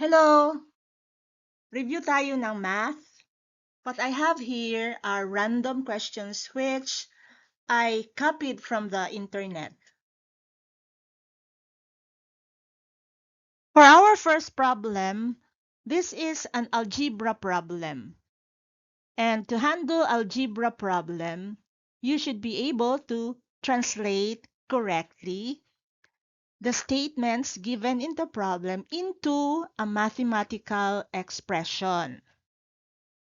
Hello! Review tayo ng math. What I have here are random questions which I copied from the internet. For our first problem, this is an algebra problem. And to handle algebra problem, you should be able to translate correctly the statements given in the problem into a mathematical expression.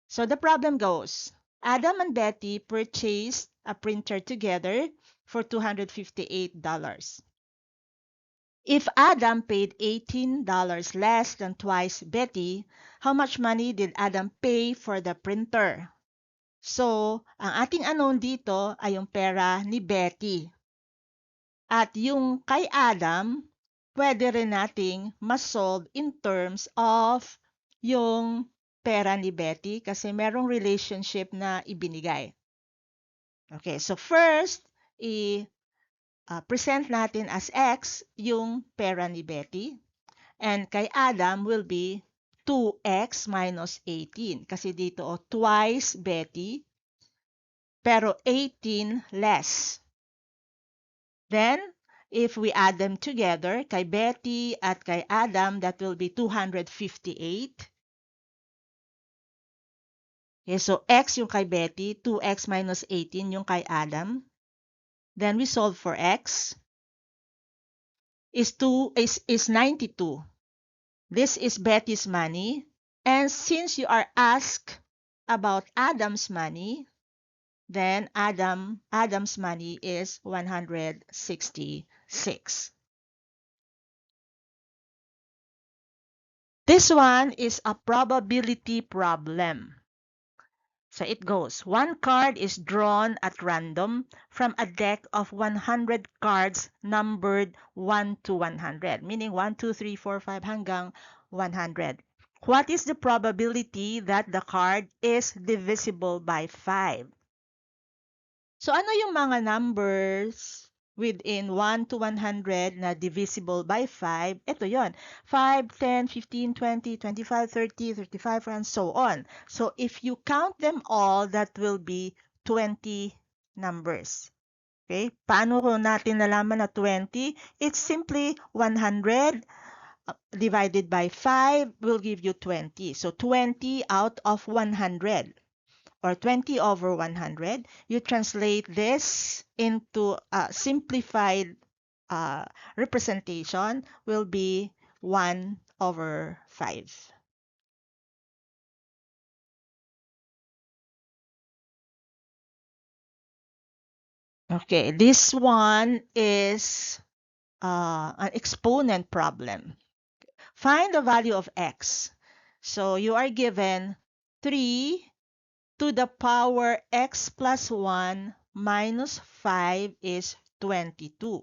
So the problem goes, Adam and Betty purchased a printer together for $258. If Adam paid $18 less than twice Betty, how much money did Adam pay for the printer? So, ang ating unknown dito ay yung pera ni Betty. At yung kay Adam, pwede rin nating ma-solve in terms of yung pera ni Betty kasi merong relationship na ibinigay. Okay, so first, i-present natin as X yung pera ni Betty. And kay Adam will be 2X minus 18. Kasi dito, twice Betty, pero 18 less. Then, if we add them together, kay Betty at kay Adam, that will be 258. Okay, so X yung kay Betty, 2X minus 18 yung kay Adam. Then we solve for X. Is 92. This is Betty's money. And since you are asked about Adam's money, then Adam's money is 166. This one is a probability problem. So it goes, one card is drawn at random from a deck of 100 cards numbered 1 to 100, meaning 1, 2, 3, 4, 5 hanggang 100. What is the probability that the card is divisible by 5? So ano yung mga numbers within 1 to 100 na divisible by 5? Ito yon, 5, 10, 15, 20, 25, 30, 35, and so on. So if you count them all, that will be 20 numbers. Okay? Paano ko natin nalaman na 20? It's simply 100 divided by 5 will give you 20. So 20 out of 100. Or 20 over 100, you translate this into a simplified representation will be 1 over 5. Okay, this one is an exponent problem. Find the value of x. So you are given 3 to the power x plus 1 minus 5 is 22.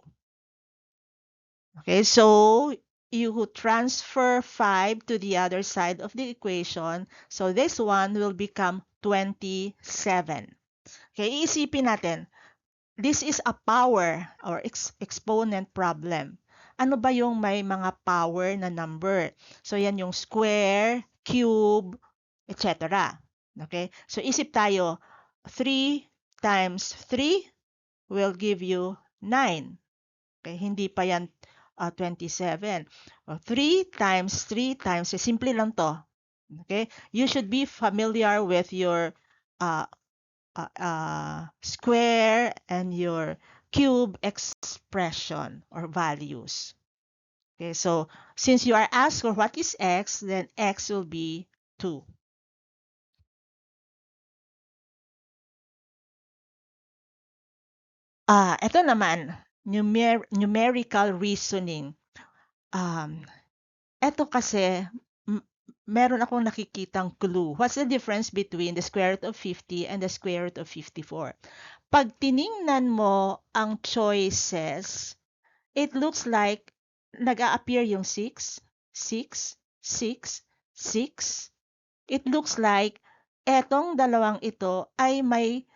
Okay, so you transfer 5 to the other side of the equation. So this one will become 27. Okay, iisipin natin. This is a power or exponent problem. Ano ba yung may mga power na number? So yan yung square, cube, etc. Okay, so isip tayo. 3 times 3 will give you 9. Okay, hindi pa yan 27. 3 times 3 times, simple lang to. Okay, you should be familiar with your square and your cube expression or values. Okay, so since you are asked for what is x, then x will be 2. Ito naman, numerical reasoning. Ito kasi, meron akong nakikitang clue. What's the difference between the square root of 50 and the square root of 54? Pag tiningnan mo ang choices, it looks like nag-a-appear yung 6, 6, 6, 6. It looks like etong dalawang ito ay may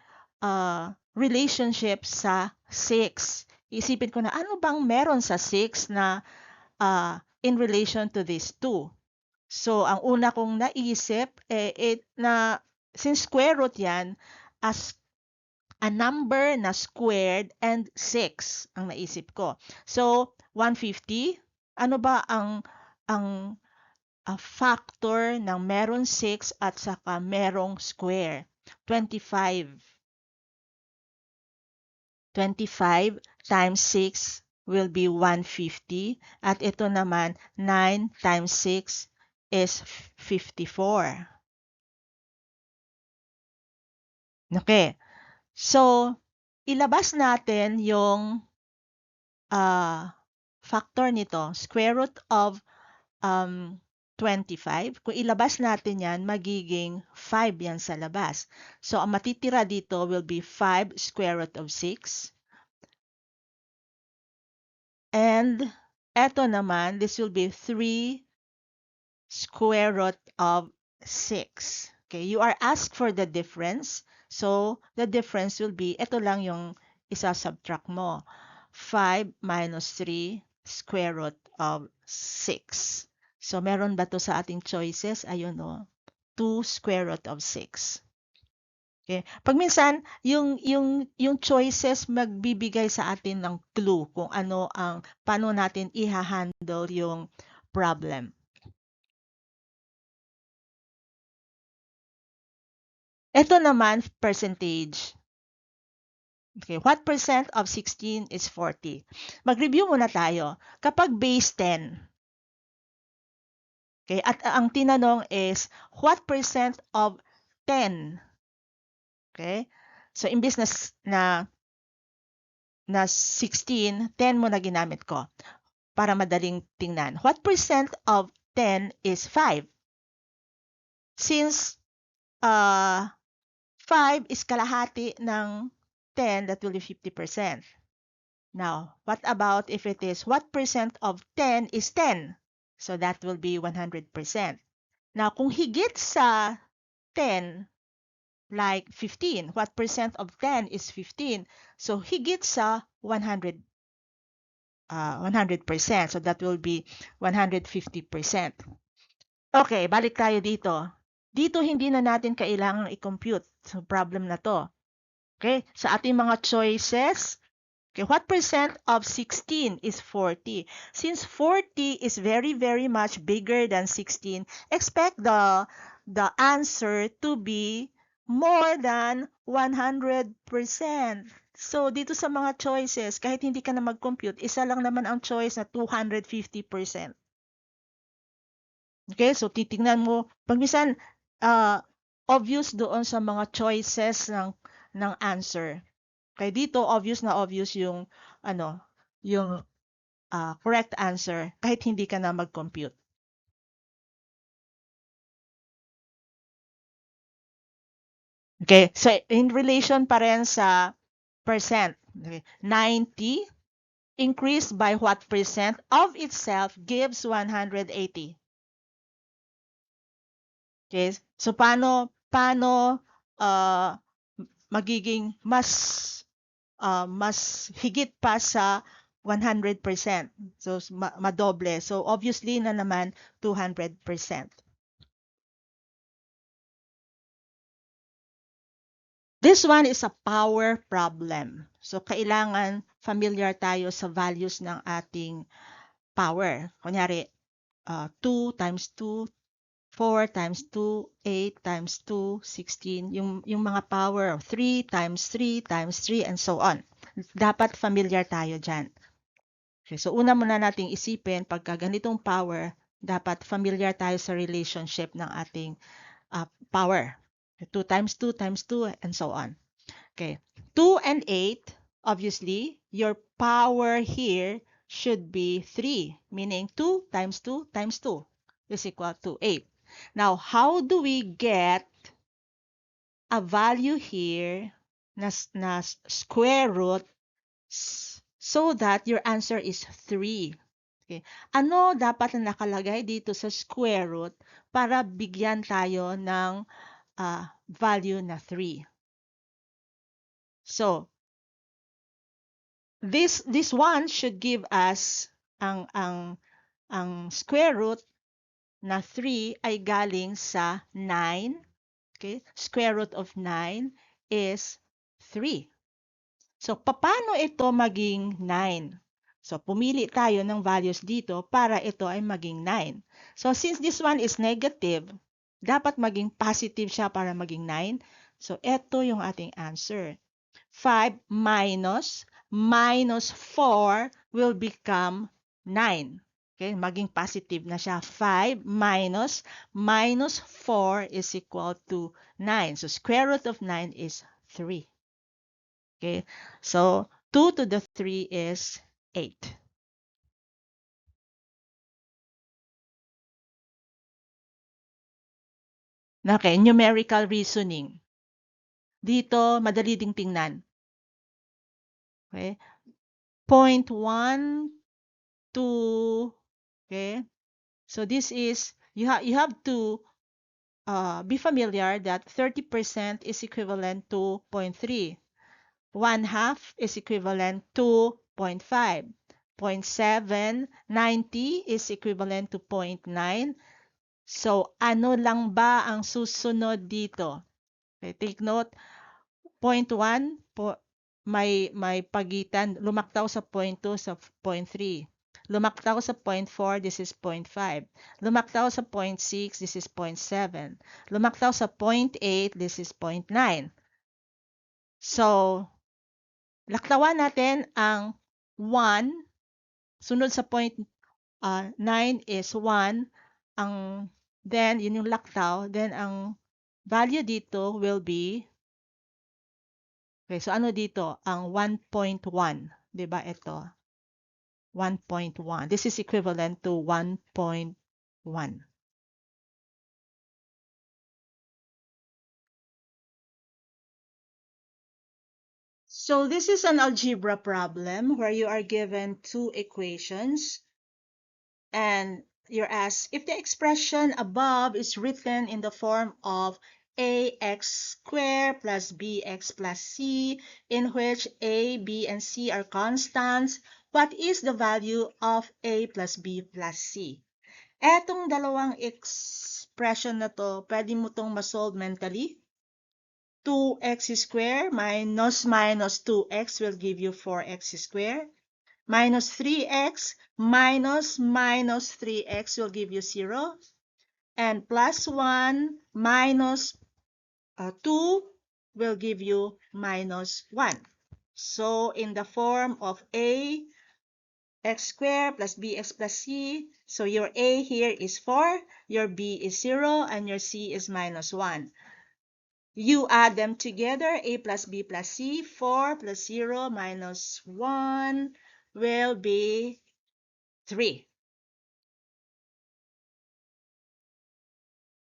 relationship sa 6. Isipin ko na ano bang meron sa 6 na in relation to these two. So, ang una kong naisip, since square root yan, as a number na squared and 6 ang naisip ko. So, 150, ano ba ang factor ng merong 6 at saka merong square? 25. 25 times 6 will be 150. At ito naman, 9 times 6 is 54. Okay. So, ilabas natin yung factor nito, square root of 25. Kung ilabas natin yan, magiging 5 yan sa labas. So, ang matitira dito will be 5 square root of 6. And eto naman, this will be 3 square root of 6. Okay, you are asked for the difference. So, the difference will be, ito lang yung isa-subtract mo. 5 minus 3 square root of 6. So, meron ba to sa ating choices? Ayun o, 2 square root of 6. Okay. Pag minsan, yung choices magbibigay sa atin ng clue kung paano natin i-handle yung problem. Ito naman, percentage. Okay, what percent of 16 is 40? Mag-review muna tayo. Kapag base 10, okay, at ang tinanong is, what percent of 10? Okay? So, imbis na 16, 10 mo na ginamit ko para madaling tingnan. What percent of 10 is 5? Since 5 is kalahati ng 10, that will be 50%. Now, what about if it is what percent of 10 is 10? So that will be 100%. Now, kung higit sa 10, like 15, what percent of 10 is 15? So higit sa 100%. So that will be 150%. Okay, balik tayo dito. Dito hindi na natin kailangang i-compute sa problem na to. Okay, sa ating mga choices, okay, what percent of 16 is 40? Since 40 is very, very much bigger than 16, expect the answer to be more than 100%. So, dito sa mga choices, kahit hindi ka na mag-compute, isa lang naman ang choice na 250%. Okay, so titingnan mo, pag minsan, obvious doon sa mga choices ng answer. Kaya dito, obvious na obvious yung, yung correct answer kahit hindi ka na mag-compute. Okay, so in relation pa rin sa percent. Okay. 90 increased by what percent of itself gives 180. Okay, so paano magiging mas higit pa sa 100%. So madoble. So obviously na naman 200%. This one is a power problem. So kailangan familiar tayo sa values ng ating power. Kunyari, 2 times 2, 4 times 2, 8 times 2, 16. Yung mga power, 3 times 3 times 3, and so on. Dapat familiar tayo dyan. Okay, so una muna nating isipin, pagka ganitong power, dapat familiar tayo sa relationship ng ating power. 2 times 2 times 2, and so on. Okay, 2 and 8, obviously, your power here should be 3, meaning 2 times 2 times 2 is equal to 8. Now, how do we get a value here na square root so that your answer is 3? Okay. Ano dapat na nakalagay dito sa square root para bigyan tayo ng value na 3? So, this one should give us ang square root na 3 ay galing sa 9. Okay? Square root of 9 is 3. So, paano ito maging 9? So, pumili tayo ng values dito para ito ay maging 9. So, since this one is negative, dapat maging positive siya para maging 9. So, ito yung ating answer. 5 minus 4 will become 9. Okay, maging positive na siya. 5 minus 4 is equal to 9. So, square root of 9 is 3. Okay, so 2 to the 3 is 8. Okay, numerical reasoning. Dito, madali ding tingnan. Okay, 0.1 to, okay, so this is, you have to be familiar that 30% is equivalent to 0.3. 1/2 is equivalent to 0.5. 0.7, 90 is equivalent to 0.9. So, ano lang ba ang susunod dito? Okay, take note, 0.1, may pagitan, lumaktaw sa 0.2 sa 0.3. Lumaktaw sa 0.4, this is 0.5. Lumaktaw sa 0.6, this is 0.7. Lumaktaw sa 0.8, this is 0.9. So, laktawan natin ang 1. Sunod sa 0.9 is 1. Then, yun yung laktaw. Then, ang value dito will be, okay, so ano dito? Ang 1.1. Diba ito? 1.1. This is equivalent to 1.1. So this is an algebra problem where you are given two equations and you're asked if the expression above is written in the form of ax squared plus bx plus c, in which a, b, and c are constants, what is the value of a plus b plus c? Etong dalawang expression na to, pwede mo tong masolve mentally. 2x squared minus 2x will give you 4x squared. Minus 3x minus 3x will give you 0. And plus 1 minus 2 will give you minus 1. So, in the form of a x squared plus bx plus c, so your a here is 4, your b is 0, and your c is minus 1. You add them together, a plus b plus c, 4 plus 0 minus 1 will be 3.